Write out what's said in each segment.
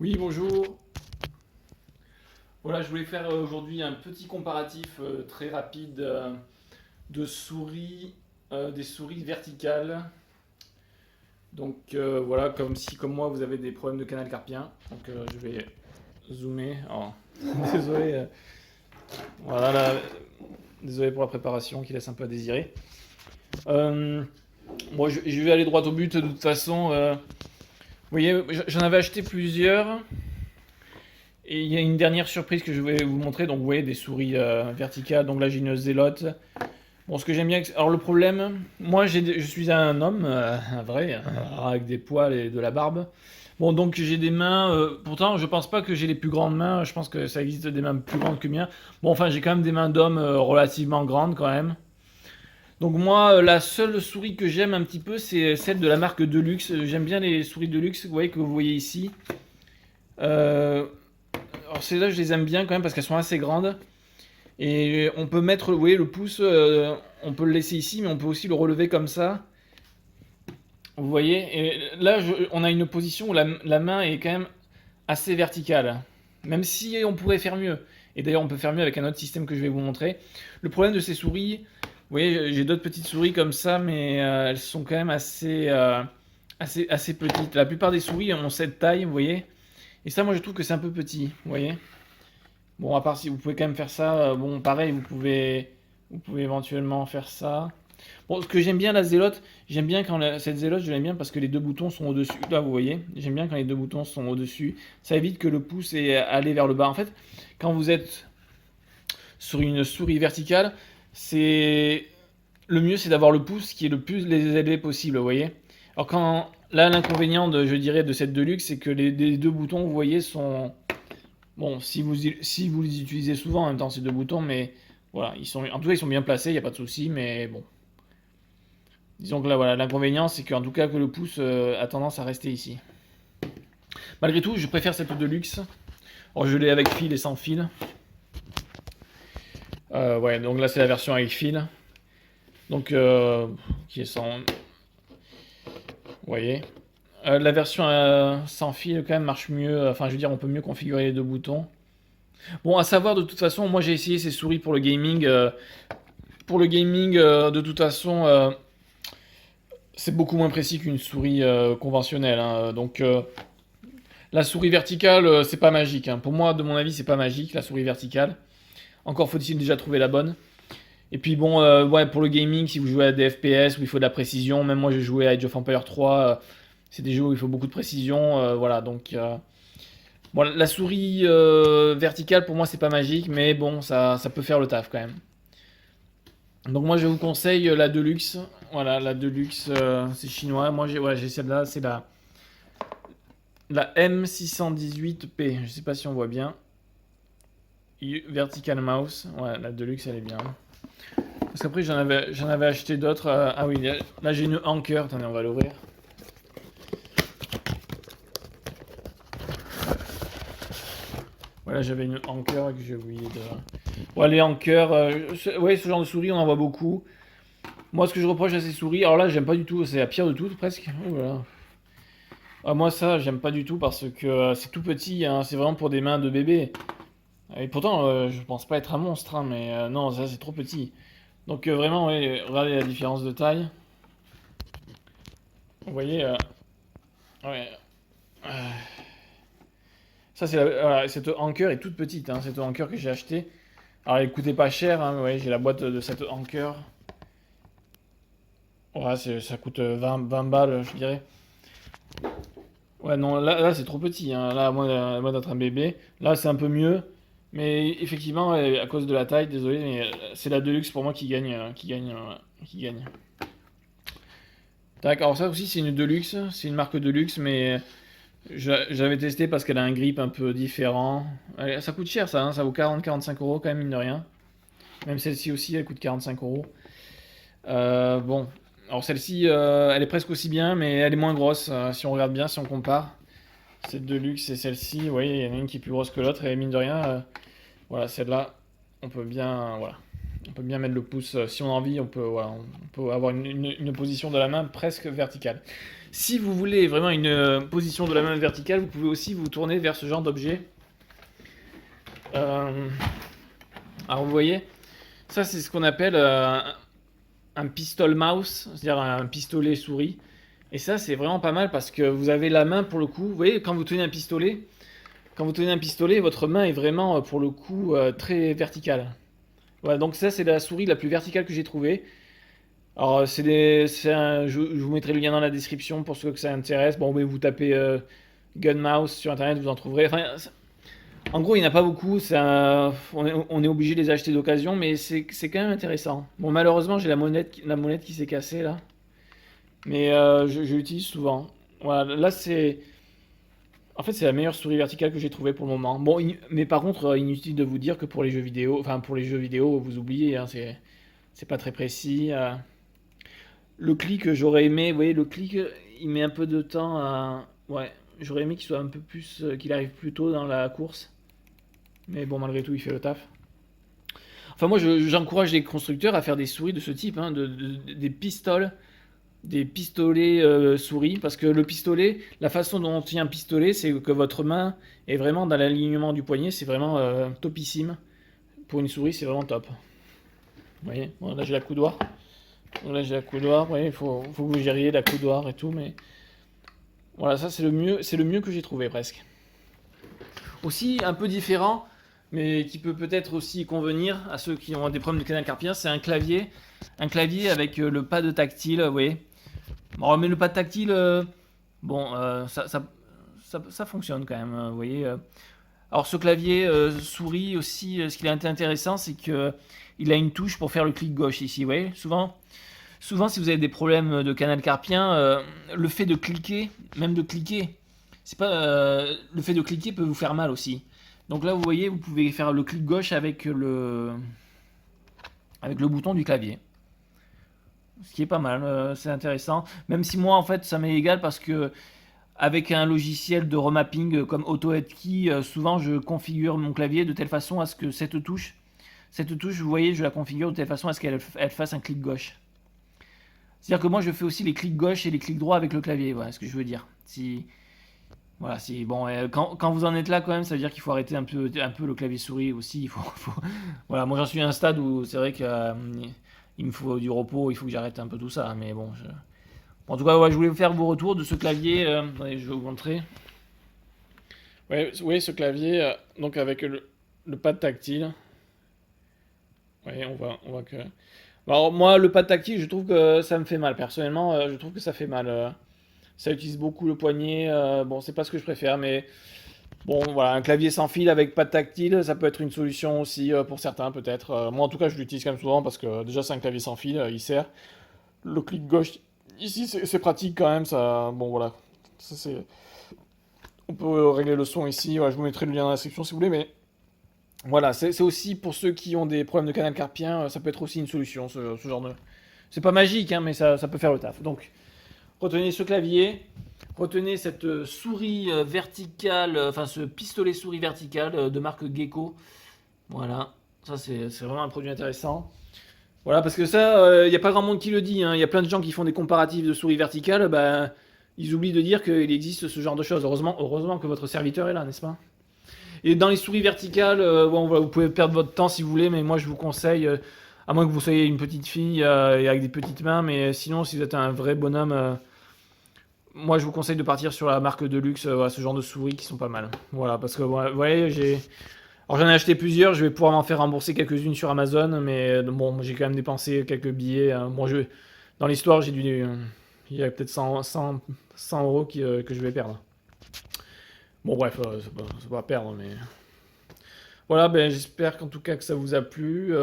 Oui, bonjour. Voilà, je voulais faire aujourd'hui un petit comparatif très rapide de souris, des souris verticales. Donc voilà, comme moi vous avez des problèmes de canal carpien. Donc je vais zoomer. Oh, désolé. Voilà, là, désolé pour la préparation qui laisse un peu à désirer. Euh, Moi, je vais aller droit au but de toute façon. Vous voyez, j'en avais acheté plusieurs. Et il y a une dernière surprise que je vais vous montrer. Donc, vous voyez des souris verticales. Donc là, j'ai une zélote. Bon, ce que j'aime bien. Alors, le problème, moi, je suis un homme, un vrai, avec des poils et de la barbe. Bon, donc j'ai des mains. Pourtant, je pense pas que j'ai les plus grandes mains. Je pense que ça existe des mains plus grandes que miennes. Bon, enfin, j'ai quand même des mains d'homme relativement grandes quand même. Donc moi, la seule souris que j'aime un petit peu, c'est celle de la marque Deluxe. J'aime bien les souris Deluxe, vous voyez que vous voyez ici. Euh, alors celles-là, je les aime bien quand même parce qu'elles sont assez grandes. Et on peut mettre, vous voyez, le pouce, on peut le laisser ici, mais on peut aussi le relever comme ça. Vous voyez, et là, on a une position où la main est quand même assez verticale. Même si on pourrait faire mieux. Et d'ailleurs, on peut faire mieux avec un autre système que je vais vous montrer. Le problème de ces souris, vous voyez, j'ai d'autres petites souris comme ça, mais elles sont quand même assez petites. La plupart des souris ont cette taille, vous voyez. Et ça, moi, je trouve que c'est un peu petit, vous voyez. Bon, à part si vous pouvez quand même faire ça, bon, pareil, vous pouvez éventuellement faire ça. Bon, ce que j'aime bien la zélote, j'aime bien quand cette zélote, je l'aime bien parce que les deux boutons sont au-dessus. Là, vous voyez, j'aime bien quand les deux boutons sont au-dessus. Ça évite que le pouce ait allé vers le bas. En fait, quand vous êtes sur une souris verticale, c'est le mieux, c'est d'avoir le pouce qui est le plus élevé possible, vous voyez. Alors quand là, l'inconvénient, je dirais, de cette Deluxe, c'est que les deux boutons, vous voyez, sont bon, si vous les utilisez souvent en même temps ces deux boutons, mais voilà, en tout cas ils sont bien placés, il n'y a pas de souci, mais bon. Disons que là voilà, l'inconvénient c'est qu'en tout cas que le pouce a tendance à rester ici. Malgré tout, je préfère cette Deluxe. Alors je l'ai avec fil et sans fil. Ouais, donc là c'est la version avec fil. Donc qui est sans. Vous voyez. La version sans fil quand même marche mieux. Enfin je veux dire on peut mieux configurer les deux boutons. Bon, à savoir de toute façon, moi j'ai essayé ces souris pour le gaming. Pour le gaming, de toute façon, c'est beaucoup moins précis qu'une souris conventionnelle, hein. Donc, la souris verticale, c'est pas magique, hein. Pour moi, de mon avis, c'est pas magique, la souris verticale. Encore faut-il déjà trouver la bonne. Et puis bon, ouais, pour le gaming, si vous jouez à des FPS où il faut de la précision, même moi j'ai joué à Age of Empires 3, c'est des jeux où il faut beaucoup de précision, voilà, donc... bon, la souris verticale, pour moi, c'est pas magique, mais bon, ça peut faire le taf quand même. Donc moi je vous conseille la Deluxe. Voilà, la Deluxe, c'est chinois. Moi j'ai celle-là, c'est la M618P. Je sais pas si on voit bien. Vertical Mouse. Ouais, la Deluxe elle est bien. Parce qu'après j'en avais acheté d'autres. Ah oui, là j'ai une Anker. Attendez, on va l'ouvrir. Voilà, j'avais une Anker que j'ai oublié de. Ouais, les Anker, ouais, ce genre de souris on en voit beaucoup. Moi ce que je reproche à ces souris, alors là j'aime pas du tout, c'est la pire de toutes presque. Oh là là. Ah, moi ça j'aime pas du tout parce que c'est tout petit, hein, c'est vraiment pour des mains de bébé. Et pourtant je pense pas être un monstre, hein, mais non ça c'est trop petit. Donc vraiment ouais, regardez la différence de taille. Vous voyez, ouais. euh, Ça c'est voilà, cette Anker est toute petite, hein, cette Anker que j'ai achetée. Alors elle coûtait pas cher, hein, vous voyez, j'ai la boîte de cette Anker. Ouais, ça coûte 20 balles je dirais. Ouais, non, là c'est trop petit, hein. Là, moi d'être un bébé, là c'est un peu mieux. Mais effectivement, ouais, à cause de la taille, désolé, mais c'est la Deluxe pour moi qui gagne. Tac, alors ça aussi c'est une Deluxe, c'est une marque Deluxe, mais j'avais testé parce qu'elle a un grip un peu différent. Ça coûte cher ça, hein, ça vaut 40-45 € quand même, mine de rien. Même celle-ci aussi, elle coûte 45 €. Bon, alors celle-ci, elle est presque aussi bien, mais elle est moins grosse, si on regarde bien, si on compare. Cette Deluxe et celle-ci, vous voyez, il y en a une qui est plus grosse que l'autre, et mine de rien, voilà, celle-là, on peut bien, voilà. On peut bien mettre le pouce, si on a envie, voilà, on peut avoir une position de la main presque verticale. Si vous voulez vraiment une position de la main verticale, vous pouvez aussi vous tourner vers ce genre d'objet. Alors vous voyez, ça c'est ce qu'on appelle un pistol mouse, c'est-à-dire un pistolet souris. Et ça c'est vraiment pas mal parce que vous avez la main pour le coup. Vous voyez, quand vous tenez un pistolet, votre main est vraiment pour le coup très verticale. Voilà, donc ça c'est la souris la plus verticale que j'ai trouvée. Alors je vous mettrai le lien dans la description pour ceux que ça intéresse. Bon, mais vous tapez Gun Mouse sur internet, vous en trouverez. Enfin, en gros, il n'y en a pas beaucoup. On est obligé de les acheter d'occasion, mais c'est quand même intéressant. Bon, malheureusement, j'ai la molette qui s'est cassée là, mais je l'utilise souvent. Voilà, là en fait, c'est la meilleure souris verticale que j'ai trouvée pour le moment. Bon, mais par contre, inutile de vous dire que pour les jeux vidéo, enfin pour les jeux vidéo, vous oubliez, hein, c'est pas très précis. Le clic, j'aurais aimé, vous voyez, le clic, il met un peu de temps à. Ouais, j'aurais aimé qu'il soit un peu plus. Qu'il arrive plus tôt dans la course. Mais bon, malgré tout, il fait le taf. Enfin, moi, j'encourage les constructeurs à faire des souris de ce type, hein, des pistoles, des pistolets souris. Parce que le pistolet, la façon dont on tient un pistolet, c'est que votre main est vraiment dans l'alignement du poignet. C'est vraiment topissime. Pour une souris, c'est vraiment top. Vous voyez, bon, là, j'ai la coudoir. Donc là j'ai la coudoir, vous voyez, il faut que vous gériez la coudoir et tout, mais voilà, ça c'est le mieux que j'ai trouvé presque. Aussi un peu différent, mais qui peut peut-être aussi convenir à ceux qui ont des problèmes de canal carpien, c'est un clavier avec le pad tactile, vous voyez. Bon, mais le pad tactile, bon, ça fonctionne quand même, vous voyez. Alors ce clavier souris aussi, ce qui est intéressant, c'est que il a une touche pour faire le clic gauche ici, vous voyez. Souvent, si vous avez des problèmes de canal carpien, le fait de cliquer, même de cliquer, c'est pas le fait de cliquer peut vous faire mal aussi. Donc là, vous voyez, vous pouvez faire le clic gauche avec le bouton du clavier, ce qui est pas mal, c'est intéressant. Même si moi, en fait, ça m'est égal parce que avec un logiciel de remapping comme AutoHotkey, souvent je configure mon clavier de telle façon à ce que cette touche, vous voyez, je la configure de telle façon à ce qu'elle fasse un clic gauche. C'est-à-dire que moi je fais aussi les clics gauche et les clics droits avec le clavier, voilà ce que je veux dire. Voilà, bon, quand vous en êtes là quand même, ça veut dire qu'il faut arrêter un peu le clavier souris aussi. Voilà, moi j'en suis à un stade où c'est vrai qu'il me faut du repos, il faut que j'arrête un peu tout ça, mais bon. En tout cas, ouais, je voulais vous faire vos retours de ce clavier. Attendez, je vais vous montrer. Ouais, vous voyez ce clavier, donc avec le pad tactile. Ouais, on voit que. Alors, moi, le pad tactile, je trouve que ça me fait mal. Personnellement, je trouve que ça fait mal. Ça utilise beaucoup le poignet. Bon, c'est pas ce que je préfère, mais bon, voilà, un clavier sans fil avec pad tactile, ça peut être une solution aussi pour certains, peut-être. Moi, en tout cas, je l'utilise quand même souvent parce que déjà, c'est un clavier sans fil, il sert. Le clic gauche, ici, c'est pratique quand même. Ça, bon, voilà. On peut régler le son ici. Ouais, je vous mettrai le lien dans la description si vous voulez, mais voilà, c'est aussi pour ceux qui ont des problèmes de canal carpien, ça peut être aussi une solution, ce genre de. C'est pas magique, hein, mais ça peut faire le taf. Donc, retenez ce clavier, retenez cette souris verticale, enfin ce pistolet souris vertical de marque Gecko. Voilà, ça c'est vraiment un produit intéressant. Voilà, parce que ça, il n'y a pas grand monde qui le dit, hein. Il y a plein de gens qui font des comparatifs de souris verticales, ben, ils oublient de dire qu'il existe ce genre de choses. Heureusement que votre serviteur est là, n'est-ce pas? Et dans les souris verticales, bon, voilà, vous pouvez perdre votre temps si vous voulez, mais moi je vous conseille, à moins que vous soyez une petite fille et avec des petites mains, mais sinon si vous êtes un vrai bonhomme, moi je vous conseille de partir sur la marque Deluxe, voilà, ce genre de souris qui sont pas mal. Voilà, parce que vous voyez, alors j'en ai acheté plusieurs, je vais pouvoir m'en faire rembourser quelques-unes sur Amazon, mais bon, j'ai quand même dépensé quelques billets. Bon, dans l'histoire, il y a peut-être 100 euros que je vais perdre. Bon bref, c'est pas à perdre, mais. Voilà, ben, j'espère qu'en tout cas que ça vous a plu.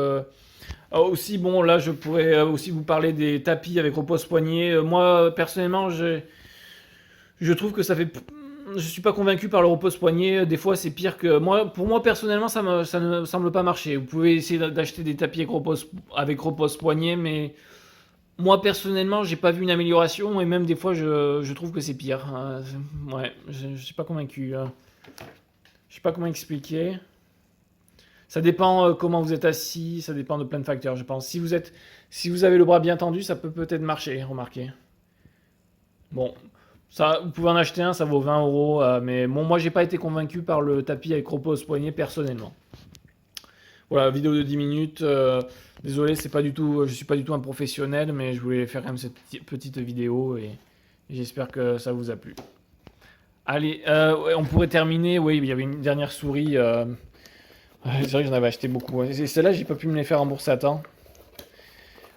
Aussi, bon, là, je pourrais aussi vous parler des tapis avec repose-poignet. Moi, personnellement, je trouve que ça fait. Je suis pas convaincu par le repose-poignet. Des fois, c'est pire que. Pour moi, personnellement, ça ne semble pas marcher. Vous pouvez essayer d'acheter des tapis avec repose-poignet, mais moi, personnellement, j'ai pas vu une amélioration. Et même des fois, je trouve que c'est pire. Ouais, je suis pas convaincu. Je sais pas comment expliquer. Ça dépend comment vous êtes assis, ça dépend de plein de facteurs, je pense. Si vous avez le bras bien tendu, ça peut peut-être marcher, remarquez. Bon, ça, vous pouvez en acheter un, ça vaut 20 euros, mais bon, moi j'ai pas été convaincu par le tapis avec repose poignet personnellement. Voilà, vidéo de 10 minutes. Désolé, c'est pas du tout, je suis pas du tout un professionnel, mais je voulais faire quand même cette petite vidéo et j'espère que ça vous a plu. Allez, ouais, on pourrait terminer. Oui, il y avait une dernière souris. C'est vrai que j'en avais acheté beaucoup. Et celle-là, j'ai pas pu me les faire rembourser à temps.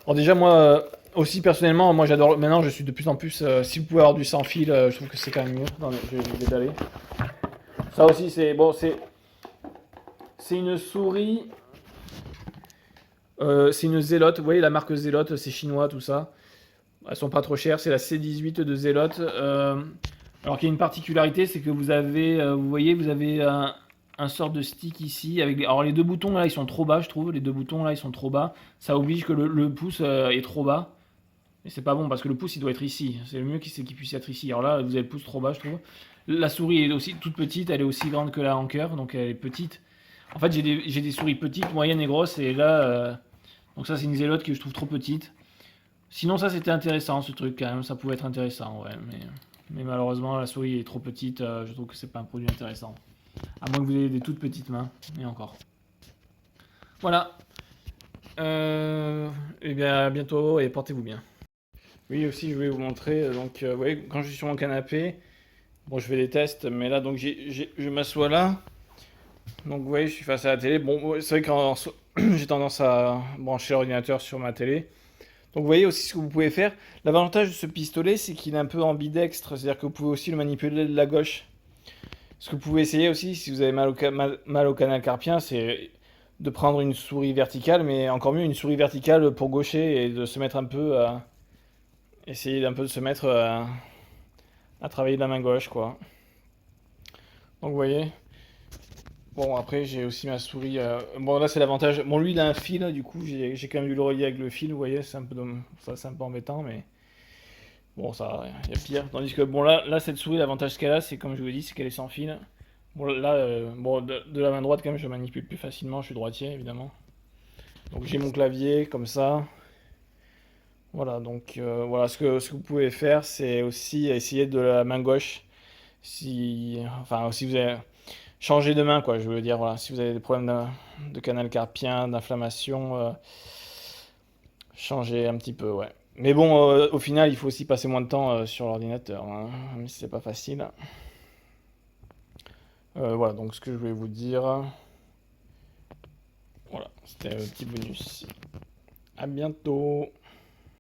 Alors déjà, moi aussi personnellement, moi j'adore. Maintenant, je suis de plus en plus. Si vous pouvez avoir du sans fil, je trouve que c'est quand même mieux. Attendez, je vais détaler. Ça aussi, c'est bon, c'est une souris. C'est une Zelote. Vous voyez la marque Zelote, c'est chinois, tout ça. Elles sont pas trop chères. C'est la C18 de Zelote. Alors qu'il y a une particularité, c'est que vous avez, vous voyez, vous avez un sort de stick ici. Alors les deux boutons là, ils sont trop bas, je trouve. Les deux boutons là, ils sont trop bas. Ça oblige que le pouce est trop bas. Et c'est pas bon parce que le pouce il doit être ici. C'est le mieux qu'il puisse être ici. Alors là, vous avez le pouce trop bas, je trouve. La souris est aussi toute petite. Elle est aussi grande que la Anker, donc elle est petite. En fait, j'ai des souris petites, moyennes et grosses. Et là, donc ça, c'est une Zelote que je trouve trop petite. Sinon, ça, c'était intéressant, ce truc, quand même. Ça pouvait être intéressant, ouais. Mais malheureusement, la souris est trop petite. Je trouve que c'est pas un produit intéressant. À moins que vous ayez des toutes petites mains. Et encore. Voilà. Et bien, à bientôt et portez-vous bien. Oui, aussi, je voulais vous montrer. Donc, ouais, quand je suis sur mon canapé, bon, je fais des tests, mais là, donc, je m'assois là. Donc, vous voyez, je suis face à la télé. Bon, c'est vrai que j'ai tendance à brancher l'ordinateur sur ma télé. Donc vous voyez aussi ce que vous pouvez faire. L'avantage de ce pistolet, c'est qu'il est un peu ambidextre, c'est-à-dire que vous pouvez aussi le manipuler de la gauche. Ce que vous pouvez essayer aussi, si vous avez mal au canal carpien, c'est de prendre une souris verticale, mais encore mieux une souris verticale pour gaucher et de se mettre un peu essayer d'un peu de se mettre à travailler de la main gauche, quoi. Donc vous voyez. Bon, après, j'ai aussi ma souris. Bon, là, c'est l'avantage. Bon, lui, il a un fil, du coup, j'ai quand même dû le relier avec le fil, vous voyez, c'est un peu embêtant, mais bon, ça, il y a pire. Tandis que, bon, là cette souris, l'avantage qu'elle a, c'est comme je vous ai dit, c'est qu'elle est sans fil. Bon, là, bon, de la main droite, quand même, je manipule plus facilement, je suis droitier, évidemment. Donc, j'ai mon clavier, comme ça. Voilà, donc, voilà, ce que vous pouvez faire, c'est aussi essayer de la main gauche. Enfin, si vous avez changer de main, quoi. Je veux dire, voilà, si vous avez des problèmes de canal carpien, d'inflammation, changez un petit peu, ouais. Mais bon, au final, il faut aussi passer moins de temps sur l'ordinateur, hein, même si c'est pas facile. Voilà, donc ce que je voulais vous dire, voilà, c'était un petit bonus. À bientôt.